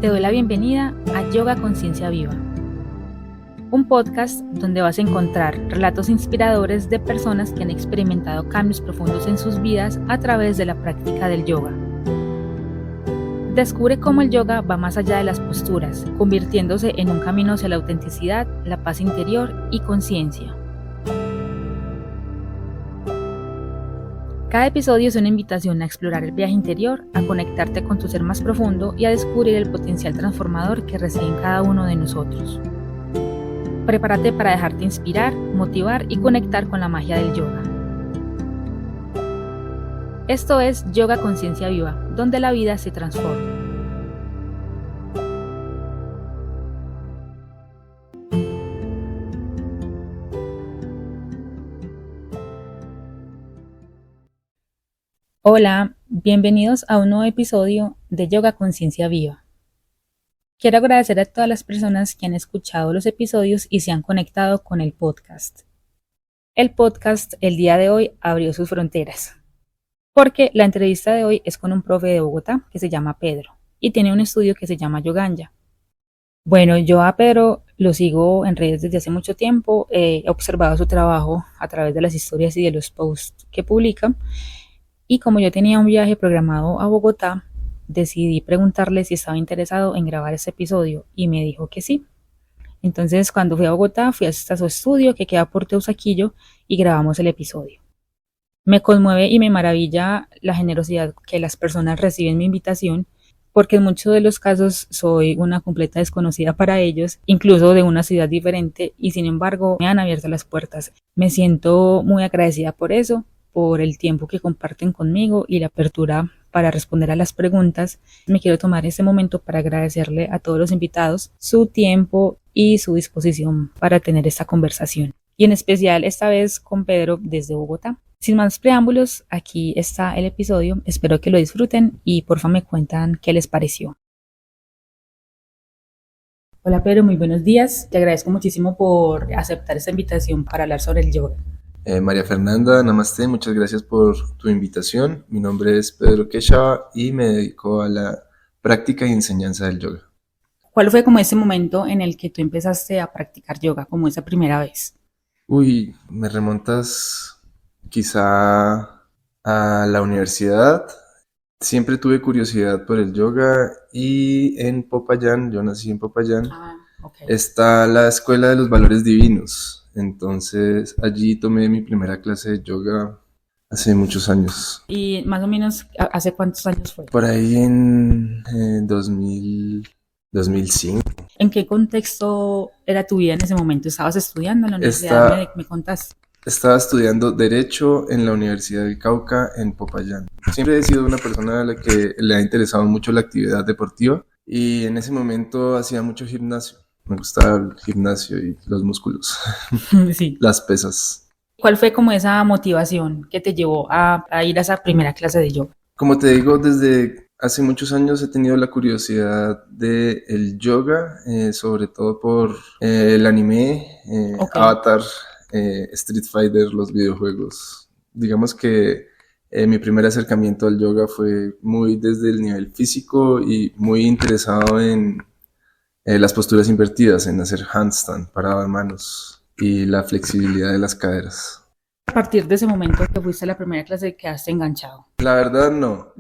Te doy la bienvenida a Yoga Conciencia Viva, un podcast donde vas a encontrar relatos inspiradores de personas que han experimentado cambios profundos en sus vidas a través de la práctica del yoga. Descubre cómo el yoga va más allá de las posturas, convirtiéndose en un camino hacia la autenticidad, la paz interior y conciencia. Cada episodio es una invitación a explorar el viaje interior, a conectarte con tu ser más profundo y a descubrir el potencial transformador que reside en cada uno de nosotros. Prepárate para dejarte inspirar, motivar y conectar con la magia del yoga. Esto es Yoga Conciencia Viva, donde la vida se transforma. Hola, bienvenidos a un nuevo episodio de Yoga Conciencia Viva. Quiero agradecer a todas las personas que han escuchado los episodios y se han conectado con el podcast. El podcast el día de hoy abrió sus fronteras, porque la entrevista de hoy es con un profe de Bogotá que se llama Pedro y tiene un estudio que se llama Yoganya. Bueno, yo a Pedro lo sigo en redes desde hace mucho tiempo, he observado su trabajo a través de las historias y de los posts que publica. Y como yo tenía un viaje programado a Bogotá, decidí preguntarle si estaba interesado en grabar ese episodio y me dijo que sí. Entonces, cuando fui a Bogotá, fui hasta su estudio que queda por Teusaquillo y grabamos el episodio. Me conmueve y me maravilla la generosidad que las personas reciben mi invitación, porque en muchos de los casos soy una completa desconocida para ellos, incluso de una ciudad diferente, y sin embargo me han abierto las puertas. Me siento muy agradecida por eso, por el tiempo que comparten conmigo y la apertura para responder a las preguntas. Me quiero tomar este momento para agradecerle a todos los invitados su tiempo y su disposición para tener esta conversación. Y en especial esta vez con Pedro desde Bogotá. Sin más preámbulos, aquí está el episodio. Espero que lo disfruten y porfa me cuentan qué les pareció. Hola Pedro, muy buenos días. Te agradezco muchísimo por aceptar esta invitación para hablar sobre el yoga. María Fernanda, namaste, muchas gracias por tu invitación. Mi nombre es Pedro Quechava y me dedico a la práctica y enseñanza del yoga. ¿Cuál fue como ese momento en el que tú empezaste a practicar yoga, como esa primera vez? Me remontas quizá a la universidad. Siempre tuve curiosidad por el yoga y en Popayán, yo nací en Popayán, Okay. Está la Escuela de los Valores Divinos. Entonces allí tomé mi primera clase de yoga hace muchos años. ¿Y más o menos hace cuántos años fue? Por ahí en 2005. ¿En qué contexto era tu vida en ese momento? ¿Estabas estudiando en la universidad? ¿Me contaste? Estaba estudiando Derecho en la Universidad del Cauca en Popayán. Siempre he sido una persona a la que le ha interesado mucho la actividad deportiva y en ese momento hacía mucho gimnasio. Me gustaba el gimnasio y los músculos, Sí. Las pesas. ¿Cuál fue como esa motivación que te llevó a ir a esa primera clase de yoga? Como te digo, desde hace muchos años he tenido la curiosidad del yoga, sobre todo por el anime, Okay. Avatar, Street Fighter, los videojuegos. Digamos que mi primer acercamiento al yoga fue muy desde el nivel físico y muy interesado en las posturas invertidas, en hacer handstand, parado de manos y la flexibilidad de las caderas. A partir de ese momento que fuiste a la primera clase quedaste enganchado. La verdad no,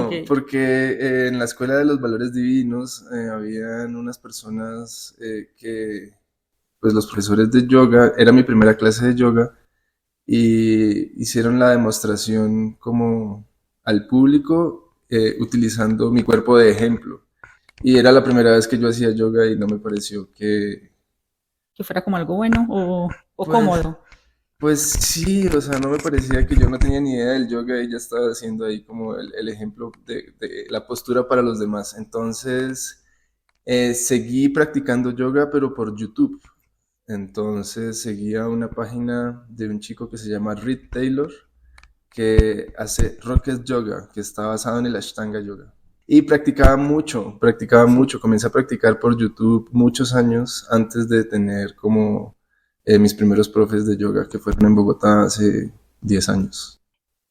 Okay. Porque en la Escuela de los Valores Divinos habían unas personas que, pues los profesores de yoga, era mi primera clase de yoga y hicieron la demostración como al público utilizando mi cuerpo de ejemplo. Y era la primera vez que yo hacía yoga y no me pareció que fuera como algo bueno o pues, cómodo. Pues sí, o sea, no me parecía que yo no tenía ni idea del yoga y ya estaba haciendo ahí como el ejemplo de la postura para los demás. Entonces, seguí practicando yoga, pero por YouTube. Entonces, seguía una página de un chico que se llama Reed Taylor, que hace Rocket Yoga, que está basado en el Ashtanga Yoga. Y practicaba mucho, comencé a practicar por YouTube muchos años antes de tener como mis primeros profes de yoga que fueron en Bogotá hace 10 años.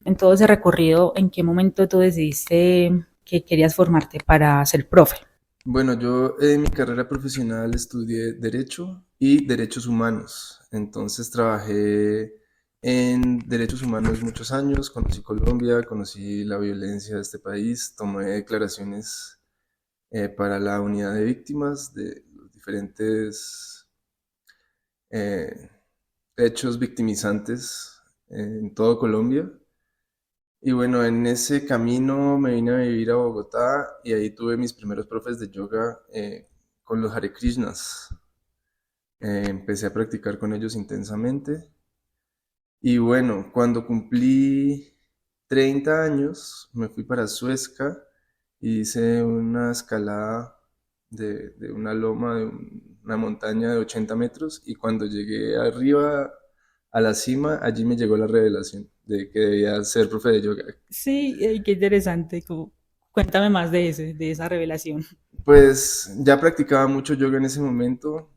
En todo ese recorrido, ¿en qué momento tú decidiste que querías formarte para ser profe? Bueno, yo en mi carrera profesional estudié Derecho y Derechos Humanos. Entonces trabajé en Derechos Humanos muchos años, conocí Colombia, conocí la violencia de este país, tomé declaraciones para la unidad de víctimas de los diferentes eh, hechos victimizantes en todo Colombia. Y bueno, en ese camino me vine a vivir a Bogotá y ahí tuve mis primeros profes de yoga con los Hare Krishnas. Empecé a practicar con ellos intensamente. Y bueno, cuando cumplí 30 años, me fui para Suezca y hice una escalada de una loma, una montaña de 80 metros. Y cuando llegué arriba a la cima, allí me llegó la revelación de que debía ser profe de yoga. Sí, qué interesante. Cuéntame más de esa revelación. Pues ya practicaba mucho yoga en ese momento,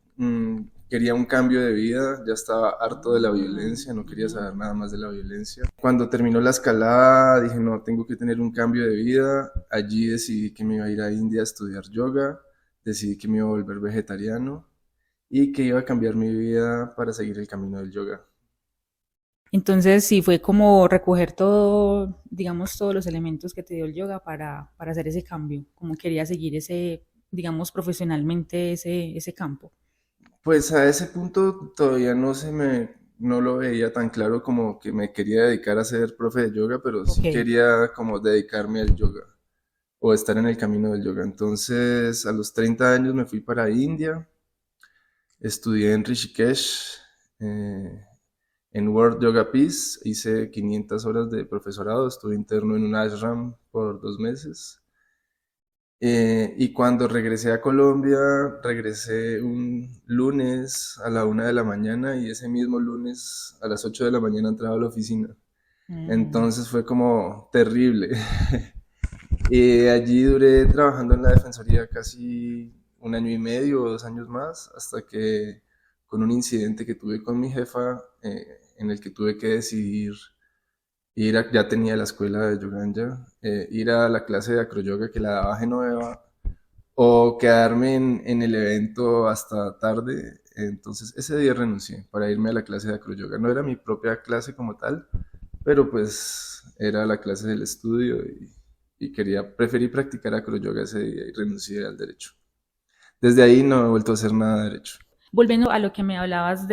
quería un cambio de vida, ya estaba harto de la violencia, no quería saber nada más de la violencia. Cuando terminó la escalada dije, no, tengo que tener un cambio de vida. Allí decidí que me iba a ir a India a estudiar yoga, decidí que me iba a volver vegetariano y que iba a cambiar mi vida para seguir el camino del yoga. Entonces, sí, fue como recoger todo, digamos, todos los elementos que te dio el yoga para hacer ese cambio, como quería seguir ese, digamos, profesionalmente ese campo. Pues a ese punto todavía no lo veía tan claro como que me quería dedicar a ser profe de yoga, pero Ok. sí quería como dedicarme al yoga o estar en el camino del yoga. Entonces, a los 30 años me fui para India, estudié en Rishikesh, eh, en World Yoga Peace, hice 500 horas de profesorado, estuve interno en un ashram por 2 meses. Y cuando regresé a Colombia, regresé un lunes a la 1 de la mañana y ese mismo lunes a las 8 de la mañana entraba a la oficina. Mm. Entonces fue como terrible. Y allí duré trabajando en la Defensoría casi 1 año y medio o 2 años más, hasta que con un incidente que tuve con mi jefa, en el que tuve que decidir ya tenía la escuela de Yoganya, ir a la clase de acroyoga que la daba Genoveva o quedarme en el evento hasta tarde. Entonces ese día renuncié para irme a la clase de acroyoga. No era mi propia clase como tal, pero pues era la clase del estudio y preferí practicar acroyoga ese día y renuncié al derecho. Desde ahí no he vuelto a hacer nada de derecho. Volviendo a lo que me hablabas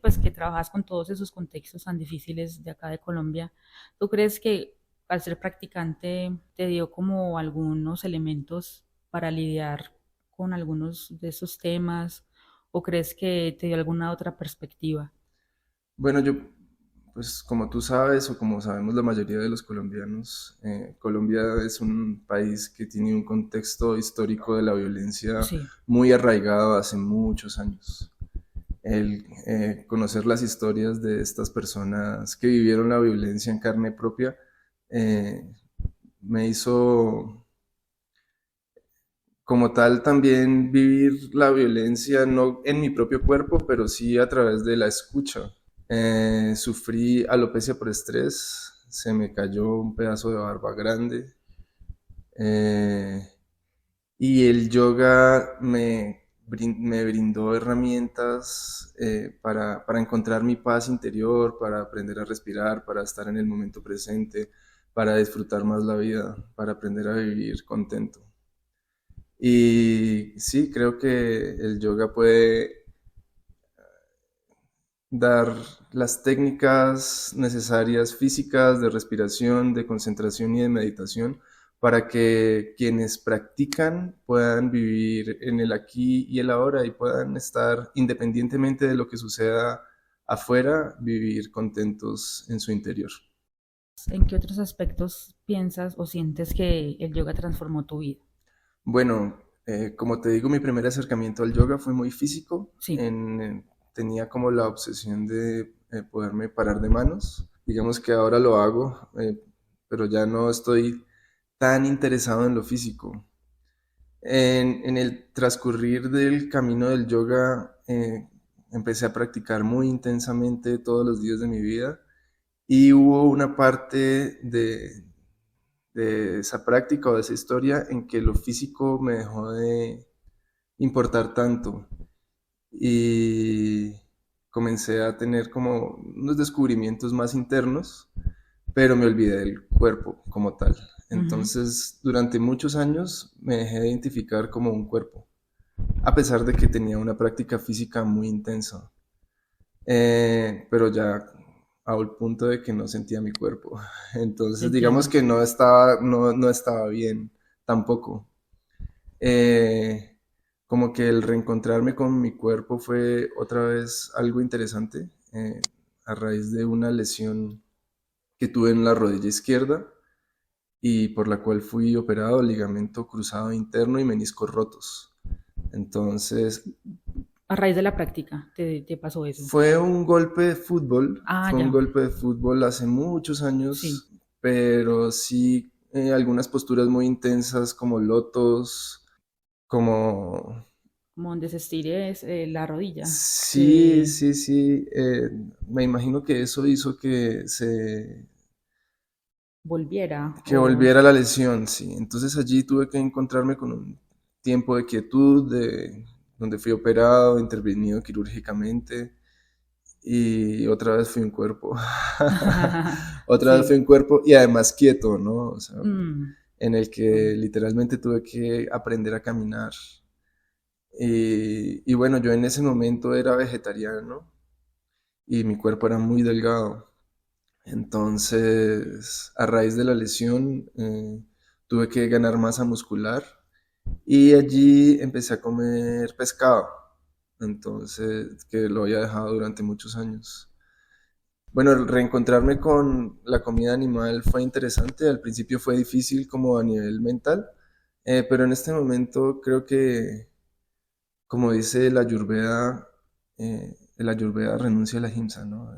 pues que trabajas con todos esos contextos tan difíciles de acá de Colombia, ¿tú crees que al ser practicante te dio como algunos elementos para lidiar con algunos de esos temas o crees que te dio alguna otra perspectiva? Bueno, pues como tú sabes o como sabemos la mayoría de los colombianos, Colombia es un país que tiene un contexto histórico de la violencia Sí. muy arraigado hace muchos años. El conocer las historias de estas personas que vivieron la violencia en carne propia eh, me hizo como tal también vivir la violencia no en mi propio cuerpo, pero sí a través de la escucha. Sufrí alopecia por estrés, se me cayó un pedazo de barba grande, eh, y el yoga me brindó herramientas para encontrar mi paz interior, para aprender a respirar, para estar en el momento presente, para disfrutar más la vida, para aprender a vivir contento. Y sí, creo que el yoga puede dar las técnicas necesarias físicas de respiración, de concentración y de meditación para que quienes practican puedan vivir en el aquí y el ahora y puedan estar independientemente de lo que suceda afuera, vivir contentos en su interior. ¿En qué otros aspectos piensas o sientes que el yoga transformó tu vida? Bueno, como te digo, mi primer acercamiento al yoga fue muy físico. Sí. Tenía como la obsesión de poderme parar de manos. Digamos que ahora lo hago, pero ya no estoy tan interesado en lo físico. En el transcurrir del camino del yoga, empecé a practicar muy intensamente todos los días de mi vida y hubo una parte de esa práctica o de esa historia en que lo físico me dejó de importar tanto y comencé a tener como unos descubrimientos más internos, pero me olvidé del cuerpo como tal. Ujú. Entonces, durante muchos años me dejé de identificar como un cuerpo, a pesar de que tenía una práctica física muy intensa. Pero ya a un punto de que no sentía mi cuerpo. Te Entonces, digamos entiendo. que no estaba bien tampoco. Eh, Como que el reencontrarme con mi cuerpo fue otra vez algo interesante, a raíz de una lesión que tuve en la rodilla izquierda y por la cual fui operado, ligamento cruzado interno y meniscos rotos. Entonces, A raíz de la práctica te pasó eso. Ah, fue un ya, golpe de fútbol hace muchos sí. años, pero sí algunas posturas muy intensas como lotos, como... Como donde se estire la rodilla. Sí, Que sí, sí, me imagino que eso hizo volviera que o... volviera la lesión, sí. Entonces allí tuve que encontrarme con un tiempo de quietud, donde fui operado, intervenido quirúrgicamente. Y otra vez fui un cuerpo. Otra vez fui Sí. un cuerpo y además quieto, ¿no? O sea, Mm, en el que mm. literalmente tuve que aprender a caminar. Y bueno, yo en ese momento era vegetariano y mi cuerpo era muy delgado. Entonces, a raíz de la lesión, tuve que ganar masa muscular y allí empecé a comer pescado. Entonces, que lo había dejado durante muchos años. Bueno, el reencontrarme con la comida animal fue interesante. Al principio fue difícil como a nivel mental, pero en este momento creo que, como dice el Ayurveda renuncia a la ahimsa, ¿no?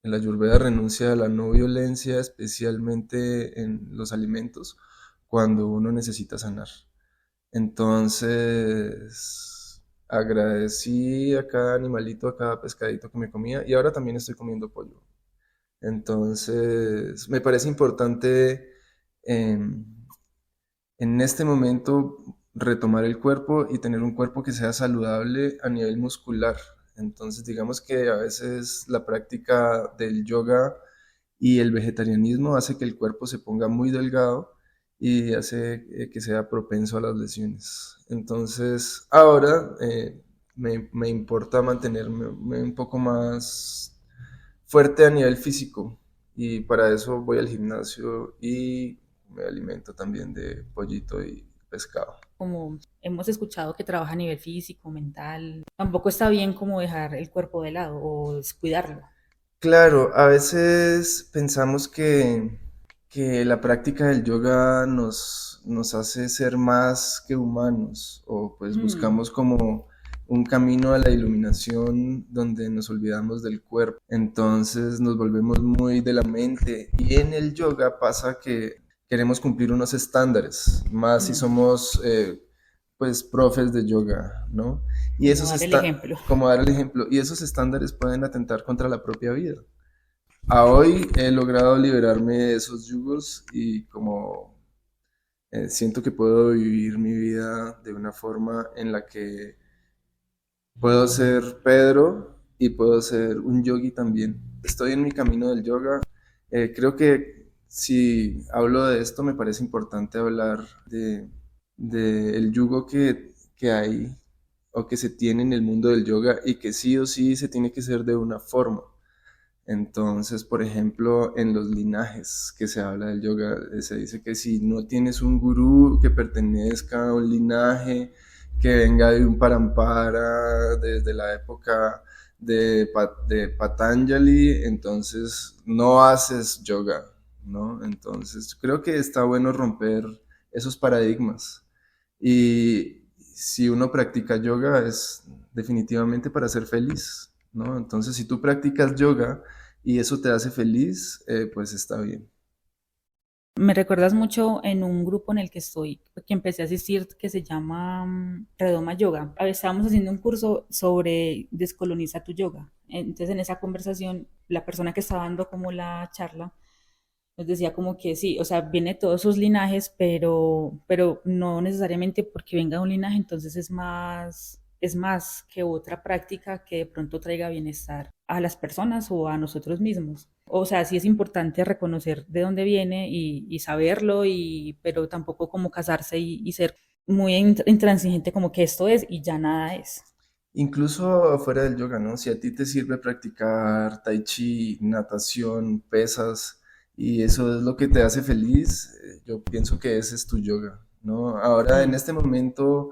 El Ayurveda renuncia a la no violencia, especialmente en los alimentos, cuando uno necesita sanar. Entonces, agradecí a cada animalito, a cada pescadito que me comía y ahora también estoy comiendo pollo. Entonces, me parece importante em, en este momento retomar el cuerpo y tener un cuerpo que sea saludable a nivel muscular. Entonces, digamos que a veces la práctica del yoga y el vegetarianismo hace que el cuerpo se ponga muy delgado y hace que sea propenso a las lesiones. Entonces, ahora me importa mantenerme un poco más fuerte a nivel físico y para eso voy al gimnasio y me alimento también de pollito y pescado. Como hemos escuchado que trabaja a nivel físico, mental, tampoco está bien como dejar el cuerpo de lado o descuidarlo. Claro, a veces pensamos que la práctica del yoga nos hace ser más que humanos o pues Mm, buscamos como un camino a la iluminación donde nos olvidamos del cuerpo. Entonces nos volvemos muy de la mente y en el yoga pasa que queremos cumplir unos estándares, más si mm, somos pues profes de yoga, ¿no? Y como esos dar el está, ejemplo. como dar el ejemplo, y esos estándares pueden atentar contra la propia vida. A hoy he logrado liberarme de esos yugos y como siento que puedo vivir mi vida de una forma en la que puedo ser Pedro y puedo ser un yogi también. Estoy en mi camino del yoga. Creo que si hablo de esto me parece importante hablar de el yugo que hay o que se tiene en el mundo del yoga y que sí o sí se tiene que ser de una forma. Entonces, por ejemplo, en los linajes que se habla del yoga, se dice que si no tienes un gurú que pertenezca a un linaje, que venga de un parampara desde la época de Patanjali, entonces no haces yoga, ¿no? Entonces, creo que está bueno romper esos paradigmas. Y si uno practica yoga es definitivamente para ser feliz, ¿no? Entonces, si tú practicas yoga y eso te hace feliz, pues está bien. Me recuerdas mucho en un grupo en el que estoy, que empecé a asistir, que se llama Redoma Yoga. Estábamos haciendo un curso sobre descoloniza tu yoga. Entonces, en esa conversación, la persona que estaba dando como la charla Nos decía como que sí, o sea, viene de todos sus linajes, pero no necesariamente porque venga de un linaje, entonces es más que otra práctica que de pronto traiga bienestar a las personas o a nosotros mismos. O sea, sí es importante reconocer de dónde viene y saberlo, pero tampoco como casarse y ser muy intransigente como que esto es y ya nada es. Incluso fuera del yoga, ¿no? Si a ti te sirve practicar tai chi, natación, pesas, y eso es lo que te hace feliz, yo pienso que ese es tu yoga, ¿no? Ahora, en Mm. este momento,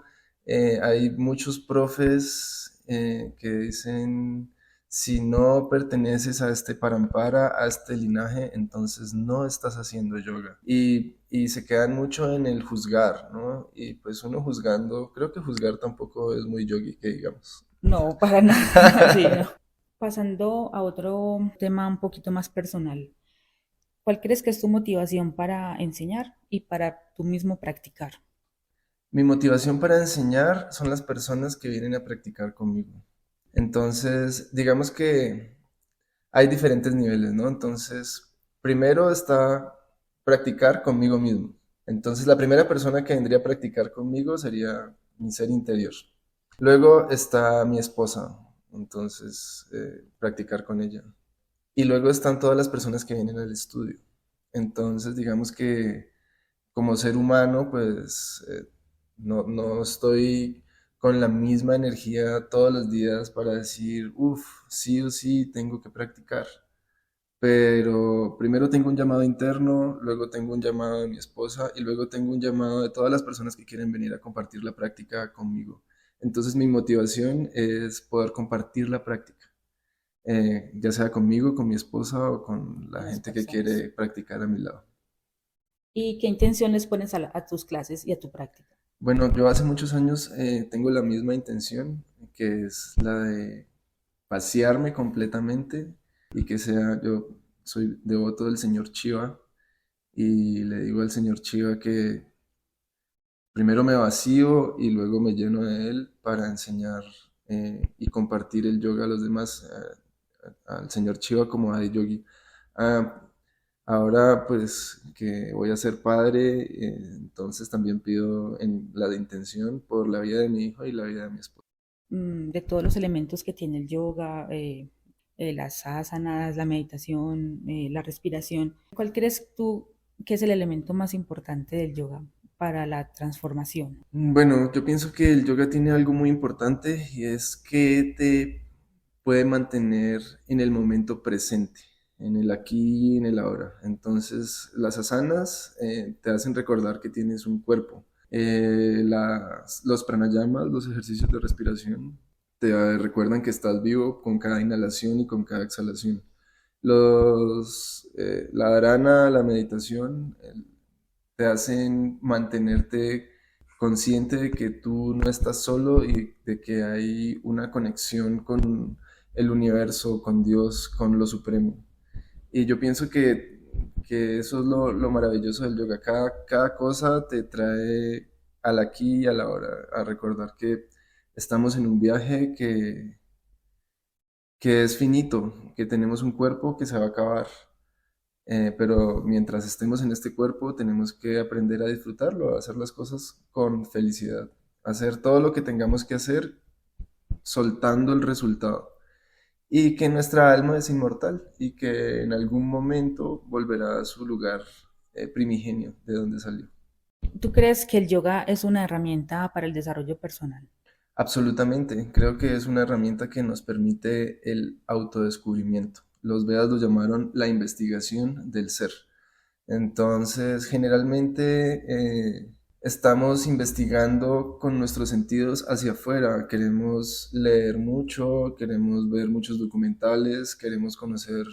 hay muchos profes que dicen, si no perteneces a este parampara, a este linaje, entonces no estás haciendo yoga. Y se quedan mucho en el juzgar, ¿no? Y pues uno juzgando, creo que juzgar tampoco es muy yogi, que digamos. No, para nada, sí, no. Pasando a otro tema un poquito más personal. ¿Cuál crees que es tu motivación para enseñar y para tú mismo practicar? Mi motivación para enseñar son las personas que vienen a practicar conmigo. Entonces, digamos que hay diferentes niveles, ¿no? Entonces, primero está practicar conmigo mismo. Entonces, la primera persona que vendría a practicar conmigo sería mi ser interior. Luego está mi esposa, entonces, practicar con ella. Y luego están todas las personas que vienen al estudio. Entonces, digamos que como ser humano, pues no estoy con la misma energía todos los días para decir, uff, sí o sí tengo que practicar. Pero primero tengo un llamado interno, luego tengo un llamado de mi esposa y luego tengo un llamado de todas las personas que quieren venir a compartir la práctica conmigo. Entonces mi motivación es poder compartir la práctica, ya sea conmigo, con mi esposa o con la Con las gente que personas. quiere practicar a mi lado. ¿Y qué intención les pones a tus clases y a tu práctica? Bueno, yo hace muchos años tengo la misma intención, que es la de vaciarme completamente y que sea, yo soy devoto del señor Chiva y le digo al señor Chiva que primero me vacío y luego me lleno de él para enseñar y compartir el yoga a los demás, al señor Chiva como Adi Yogi. Ah, ahora pues que voy a ser padre, entonces también pido en la de intención por la vida de mi hijo y la vida de mi esposa. De todos los elementos que tiene el yoga, las asanas, la meditación, la respiración, ¿cuál crees tú que es el elemento más importante del yoga para la transformación? Bueno, yo pienso que el yoga tiene algo muy importante y es que te puede mantener en el momento presente, en el aquí y en el ahora. Entonces, las asanas te hacen recordar que tienes un cuerpo. Los pranayamas, los ejercicios de respiración, te recuerdan que estás vivo con cada inhalación y con cada exhalación. La dharana, la meditación, te hacen mantenerte consciente de que tú no estás solo y de que hay una conexión con el universo, con Dios, con lo supremo. Y yo pienso que eso es lo maravilloso del yoga. Cada cosa te trae al aquí y a la hora, a recordar que estamos en un viaje que es finito, que tenemos un cuerpo que se va a acabar, pero mientras estemos en este cuerpo tenemos que aprender a disfrutarlo, a hacer las cosas con felicidad, hacer todo lo que tengamos que hacer soltando el resultado y que nuestra alma es inmortal y que en algún momento volverá a su lugar primigenio de donde salió. ¿Tú crees que el yoga es una herramienta para el desarrollo personal? Absolutamente, creo que es una herramienta que nos permite el autodescubrimiento. Los Vedas lo llamaron la investigación del ser. Entonces, generalmente estamos investigando con nuestros sentidos hacia afuera. Queremos leer mucho, queremos ver muchos documentales, queremos conocer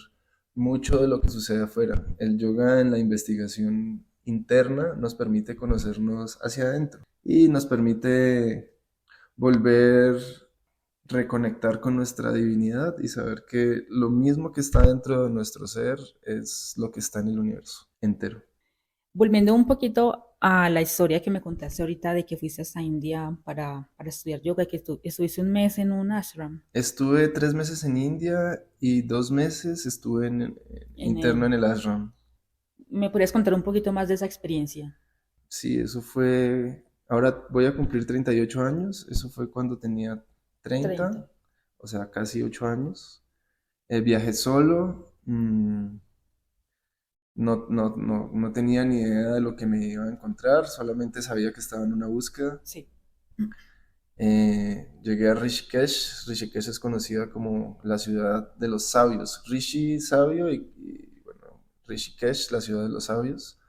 mucho de lo que sucede afuera. El yoga en la investigación interna nos permite conocernos hacia adentro y nos permite volver reconectar con nuestra divinidad y saber que lo mismo que está dentro de nuestro ser es lo que está en el universo entero. Volviendo un poquito a la historia que me contaste ahorita de que fuiste hasta India para estudiar yoga y que estuviste un mes en un ashram. Estuve 3 meses en India y 2 meses estuve En interno en el, el ashram. ¿Me podrías contar un poquito más de esa experiencia? Sí, eso fue, ahora voy a cumplir 38 años, eso fue cuando tenía 30. 30, o sea, casi 8 años. Viajé solo, no tenía ni idea de lo que me iba a encontrar, solamente sabía que estaba en una búsqueda. Sí. Llegué a Rishikesh. Rishikesh es conocida como la ciudad de los sabios. Rishi, sabio, bueno, Rishikesh, la ciudad de los sabios.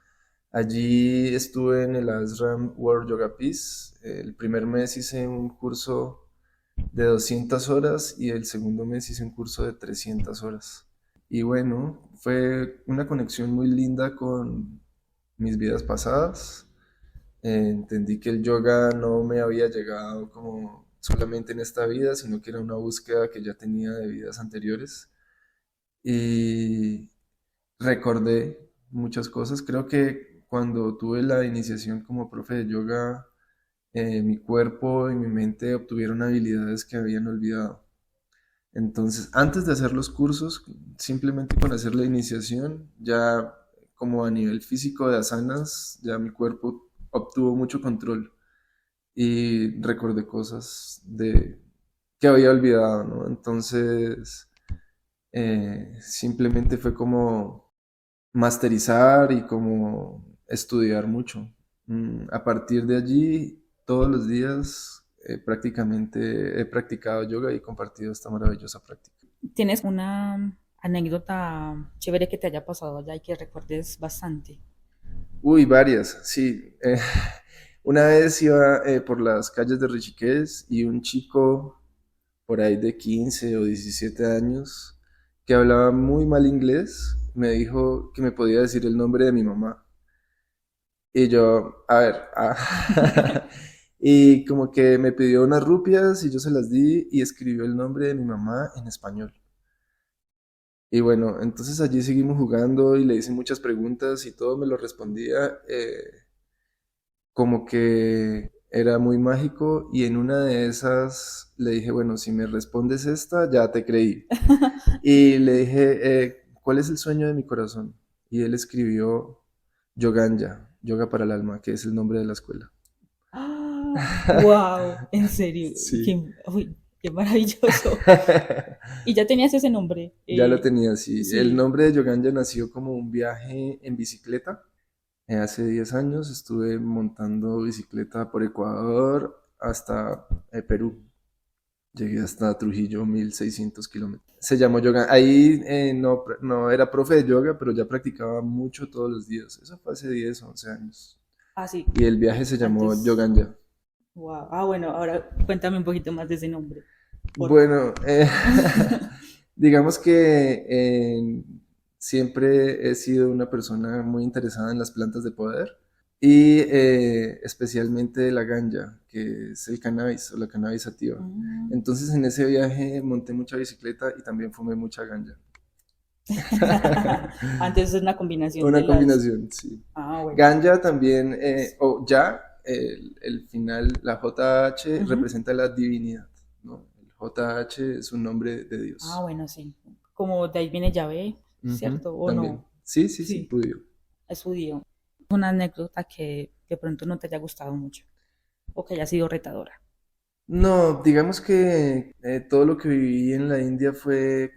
Allí estuve en el Ashram World Yoga Peace. El primer mes hice un curso de 200 horas y el segundo mes hice un curso de 300 horas. Y bueno, fue una conexión muy linda con mis vidas pasadas. Entendí que el yoga no me había llegado como solamente en esta vida, sino que era una búsqueda que ya tenía de vidas anteriores. Y recordé muchas cosas. Creo que cuando tuve la iniciación como profe de yoga, mi cuerpo y mi mente obtuvieron habilidades que habían olvidado. Entonces, antes de hacer los cursos, simplemente con hacer la iniciación, ya como a nivel físico de asanas, ya mi cuerpo obtuvo mucho control y recordé cosas que había olvidado, ¿no? Entonces, simplemente fue como masterizar y como estudiar mucho. A partir de allí, todos los días prácticamente he practicado yoga y compartido esta maravillosa práctica. ¿Tienes una anécdota chévere que te haya pasado allá y que recuerdes bastante? Uy, varias, sí. Una vez iba por las calles de Rishikesh y un chico por ahí de 15 o 17 años que hablaba muy mal inglés me dijo que me podía decir el nombre de mi mamá. Y yo, a ver, y como que me pidió unas rupias y yo se las di y escribió el nombre de mi mamá en español. Y bueno, entonces allí seguimos jugando y le hice muchas preguntas y todo me lo respondía como que era muy mágico y en una de esas le dije, bueno, si me respondes esta, ya te creí. Y le dije, ¿cuál es el sueño de mi corazón? Y él escribió Yoganya, Yoga para el Alma, que es el nombre de la escuela. Wow, en serio, Sí. qué, uy, qué maravilloso. Y ya tenías ese nombre. Ya lo tenía así. El Sí. nombre de Yoganya nació como un viaje en bicicleta. Hace 10 años estuve montando bicicleta por Ecuador hasta Perú. Llegué hasta Trujillo, 1600 kilómetros. Se llamó yoga. Ahí no era profe de yoga, pero ya practicaba mucho todos los días. Eso fue hace 10 o 11 años. Ah, sí. Y el viaje se llamó Antes. Yoganya. Wow. Ah, bueno, ahora cuéntame un poquito más de ese nombre. Por favor. Bueno, digamos que siempre he sido una persona muy interesada en las plantas de poder y especialmente la ganja, que es el cannabis o la cannabis sativa. Mm. Entonces en ese viaje monté mucha bicicleta y también fumé mucha ganja. Antes es una combinación de Una las. combinación, sí. Ah, bueno. Ganja también, o ya, el final, la JH Ujú. representa la divinidad, ¿no? El JH es un nombre de Ah, Dios. bueno, sí. Como de ahí viene Yahvé, Ujú, ¿cierto? ¿O también. no? Sí, sí, sí, Sí, judío. es judío. Una anécdota que de pronto no te haya gustado mucho o que haya sido retadora. No, digamos que todo lo que viví en la India fue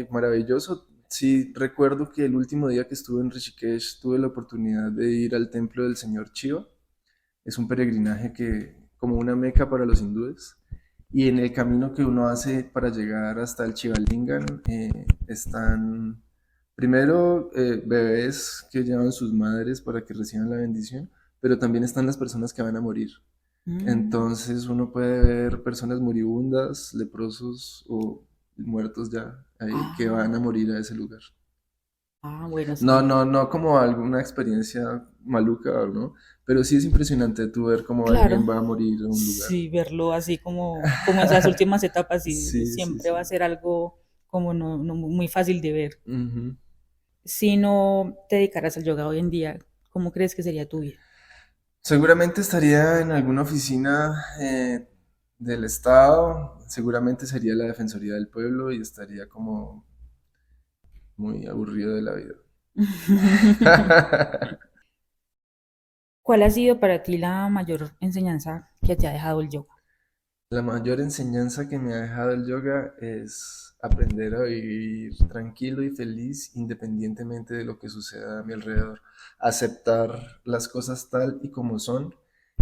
maravilloso. Sí, recuerdo que el último día que estuve en Rishikesh tuve la oportunidad de ir al templo del señor Shiva. Es un peregrinaje que, como una meca para los hindúes. Y en el camino que uno hace para llegar hasta el Shivalingam están primero bebés que llevan sus madres para que reciban la bendición, pero también están las personas que van a morir. Mm. Entonces uno puede ver personas moribundas, leprosos o muertos ya ahí que van a Ah, morir a ese lugar. bueno, No, sí. no, no como alguna experiencia maluca, ¿no? Pero sí es impresionante tú ver cómo Claro. alguien va a morir en un lugar. Sí, verlo así como esas últimas etapas, y Sí, sí, siempre va a sí. ser algo como no muy fácil de ver. Ujú. Si no te dedicaras al yoga hoy en día, ¿cómo crees que sería tu vida? Seguramente estaría en alguna oficina del Estado, seguramente sería la Defensoría del Pueblo y estaría como muy aburrido de la vida. ¿Cuál ha sido para ti la mayor enseñanza que te ha dejado el yoga? La mayor enseñanza que me ha dejado el yoga es aprender a vivir tranquilo y feliz independientemente de lo que suceda a mi alrededor. Aceptar las cosas tal y como son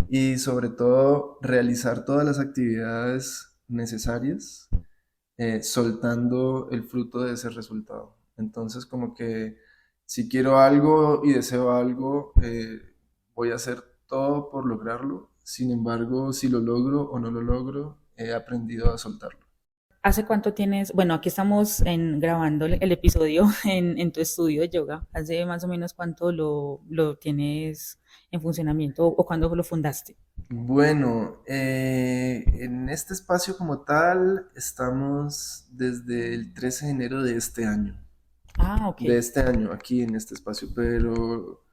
y sobre todo realizar todas las actividades necesarias, soltando el fruto de ese resultado. Entonces como que si quiero algo y deseo algo, voy a hacer todo por lograrlo. Sin embargo, si lo logro o no lo logro, he aprendido a soltarlo. ¿Hace cuánto tienes? Bueno, aquí estamos grabando el episodio en tu estudio de yoga. ¿Hace más o menos cuánto lo tienes en funcionamiento o cuándo lo fundaste? Bueno, en este espacio como tal estamos desde el 13 de enero Ah, ok. de este año aquí en este espacio, pero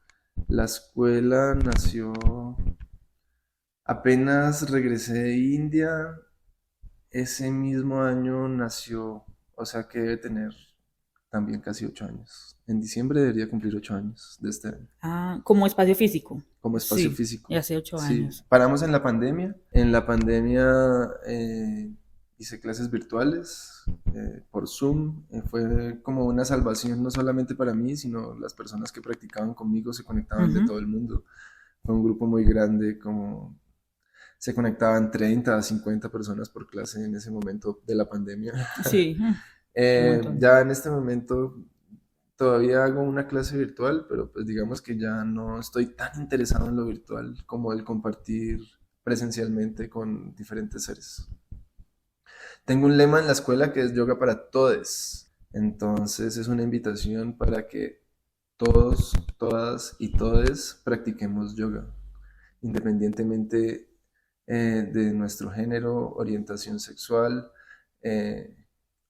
la escuela nació apenas regresé de India. Ese mismo año nació, o sea que debe tener también casi 8 años. En diciembre debería cumplir 8 años de este año, Ah, como espacio físico. como espacio Sí, y físico. hace ocho Sí, años. paramos en la pandemia. En la pandemia hice clases virtuales por Zoom. Fue como una salvación no solamente para mí, sino las personas que practicaban conmigo se conectaban de Ujú. todo el mundo. Fue un grupo muy grande, como se conectaban 30 a 50 personas por clase en ese momento de la pandemia. Sí, un montón. Ya en este momento todavía hago una clase virtual, pero pues digamos que ya no estoy tan interesado en lo virtual como el compartir presencialmente con diferentes seres. Tengo un lema en la escuela que es yoga para todes. Entonces es una invitación para que todos, todas y todes practiquemos yoga, independientemente de nuestro género, orientación sexual eh,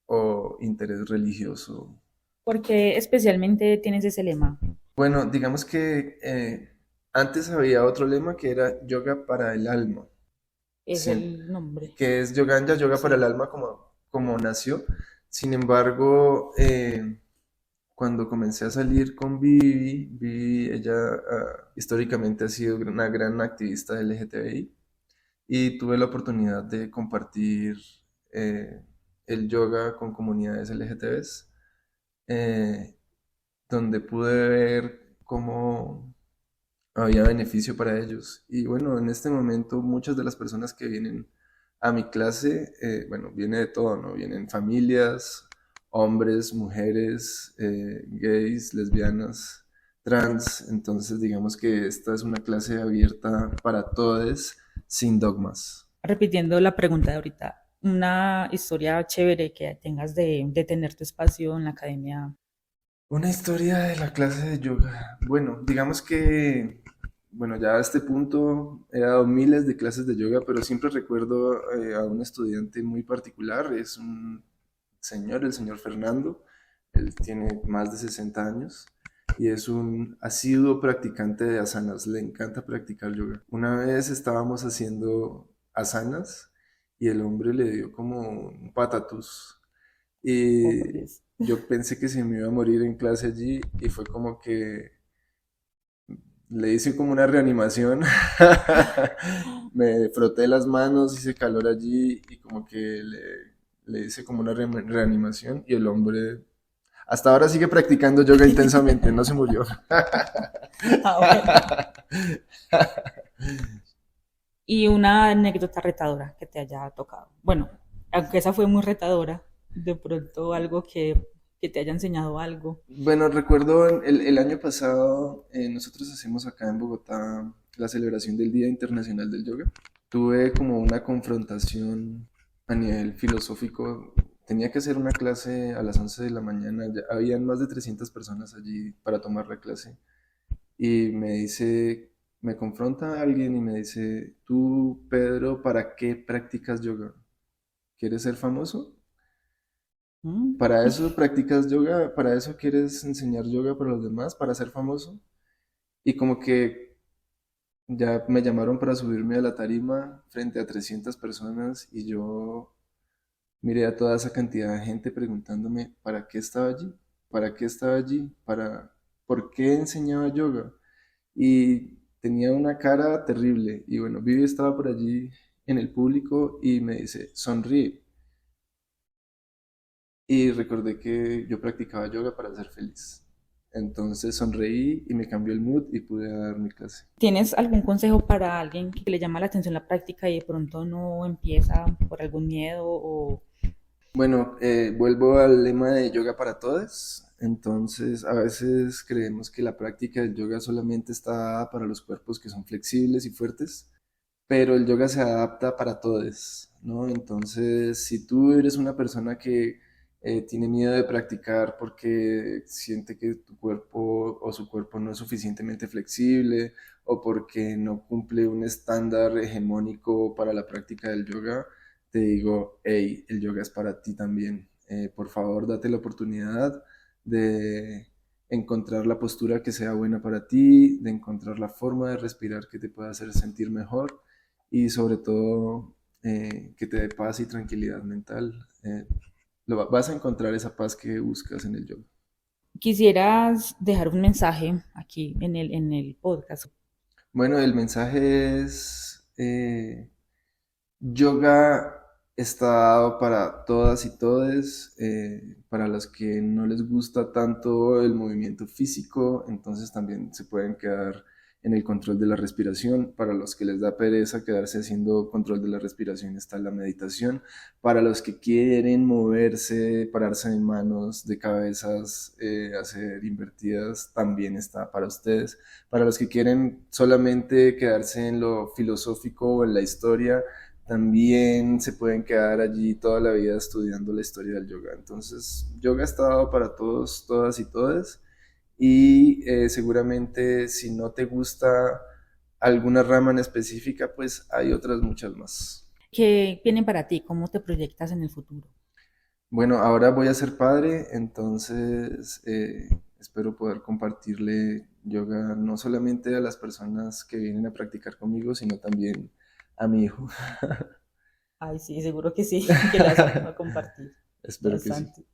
o interés religioso. ¿Por qué especialmente tienes ese lema? Bueno, digamos que antes había otro lema que era yoga para el alma, Es sí, el nombre. que es Yoganja, yoga para el Sí. alma como nació. Sin embargo, cuando comencé a salir con Vivi, ella históricamente ha sido una gran activista LGTBI y tuve la oportunidad de compartir eh, el yoga con comunidades LGTBs, eh, donde pude ver cómo había beneficio para ellos. Y bueno, en este momento muchas de las personas que vienen a mi clase, bueno, viene de todo, ¿no? Vienen familias, hombres, mujeres, gays, lesbianas, trans. Entonces digamos que esta es una clase abierta para todos, sin dogmas. Repitiendo la pregunta de ahorita, una historia chévere que tengas de tener tu espacio en la academia. Una historia de la clase de yoga. Bueno, digamos que, bueno, ya a este punto he dado miles de clases de yoga, pero siempre recuerdo a un estudiante muy particular. Es un señor, el señor Fernando. Él tiene más de 60 años y es un asiduo practicante de asanas. Le encanta practicar yoga. Una vez estábamos haciendo asanas y el hombre le dio como un patatús. Oh, por Y Dios. yo pensé que se me iba a morir en clase allí y fue como que le hice como una reanimación. Me froté las manos, hice calor allí y como que le hice como una reanimación y el hombre hasta ahora sigue practicando yoga intensamente, no se murió. Ah, bueno. Y una anécdota retadora que te haya tocado. Bueno, aunque esa fue muy retadora, de pronto algo que te haya enseñado algo. Bueno, recuerdo el año pasado, nosotros hacemos acá en Bogotá la celebración del Día Internacional del Yoga. Tuve como una confrontación a nivel filosófico. Tenía que hacer una clase a las 11 de la mañana. Habían más de 300 personas allí para tomar la clase. Y me dice, me confronta alguien y me dice, tú, Pedro, ¿para qué practicas yoga? ¿Quieres ser famoso? Mm. ¿Para eso practicas yoga? ¿Para eso quieres enseñar yoga para los demás? ¿Para ser famoso? Y como que ya me llamaron para subirme a la tarima frente a 300 personas y yo miré a toda esa cantidad de gente preguntándome ¿para qué estaba allí? ¿Para qué estaba allí? ¿Para ¿por qué enseñaba yoga? Y tenía una cara terrible. Y bueno, Vivi estaba por allí en el público y me dice, sonríe. Y recordé que yo practicaba yoga para ser feliz. Entonces sonreí y me cambió el mood y pude dar mi clase. ¿Tienes algún consejo para alguien que le llama la atención la práctica y de pronto no empieza por algún miedo o... Bueno, vuelvo al lema de yoga para todos. Entonces, a veces creemos que la práctica del yoga solamente está dada para los cuerpos que son flexibles y fuertes, pero el yoga se adapta para todos, ¿no? Entonces, si tú eres una persona que tiene miedo de practicar porque siente que tu cuerpo o su cuerpo no es suficientemente flexible o porque no cumple un estándar hegemónico para la práctica del yoga, te digo, hey, el yoga es para ti también. Por favor, date la oportunidad de encontrar la postura que sea buena para ti, de encontrar la forma de respirar que te pueda hacer sentir mejor y sobre todo que te dé paz y tranquilidad mental. Vas a encontrar esa paz que buscas en el yoga. ¿Quisieras dejar un mensaje aquí en el podcast? Bueno, el mensaje es, yoga está dado para todas y todes, para los que no les gusta tanto el movimiento físico, entonces también se pueden quedar en el control de la respiración. Para los que les da pereza quedarse haciendo control de la respiración está la meditación. Para los que quieren moverse, pararse de manos, de cabezas, hacer invertidas, también está para ustedes. Para los que quieren solamente quedarse en lo filosófico o en la historia, también se pueden quedar allí toda la vida estudiando la historia del yoga. Entonces, yoga está dado para todos, todas y todes. Y seguramente si no te gusta alguna rama en específica, pues hay otras muchas más. ¿Qué vienen para ti? ¿Cómo te proyectas en el futuro? Bueno, ahora voy a ser padre, entonces espero poder compartirle yoga no solamente a las personas que vienen a practicar conmigo, sino también a mi hijo. Ay, sí, seguro que sí, que las va a compartir Espero que sí. bastante.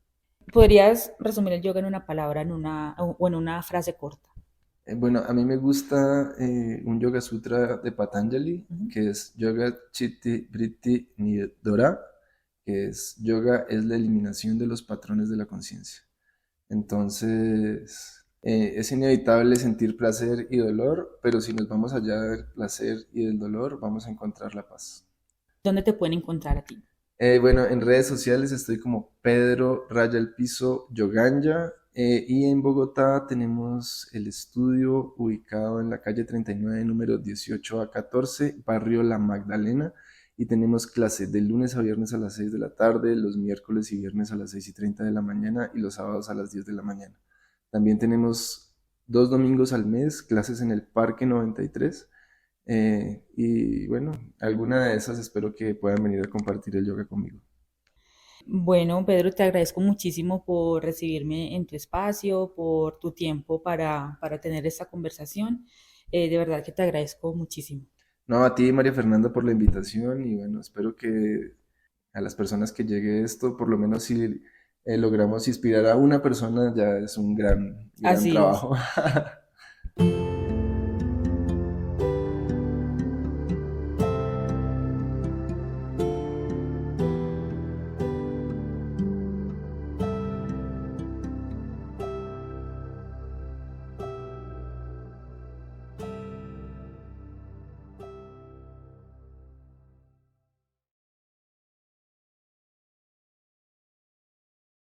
¿Podrías resumir el yoga en una palabra o en una frase corta? Bueno, a mí me gusta un Yoga Sutra de Patanjali, Ujú. que es Yoga Chitti Vritti Nidora, que es yoga es la eliminación de los patrones de la conciencia. Entonces, es inevitable sentir placer y dolor, pero si nos vamos allá del placer y del dolor, vamos a encontrar la paz. ¿Dónde te pueden encontrar a ti? Bueno, en redes sociales estoy como Pedro Raya el Piso Yoganya, y en Bogotá tenemos el estudio ubicado en la calle 39, número 18A14, barrio La Magdalena, y tenemos clase de lunes a viernes a las 6 de la tarde, los miércoles y viernes a las 6:30 de la mañana y los sábados a las 10 de la mañana. También tenemos 2 domingos al mes clases en el Parque 93. Y bueno, alguna de esas espero que puedan venir a compartir el yoga conmigo. Bueno, Pedro, te agradezco muchísimo por recibirme en tu espacio, por tu tiempo para tener esta conversación. De verdad que te agradezco muchísimo. No, a ti, María Fernanda, por la invitación y bueno, espero que a las personas que llegue esto, por lo menos si logramos inspirar a una persona, ya es un gran, gran Así es. trabajo.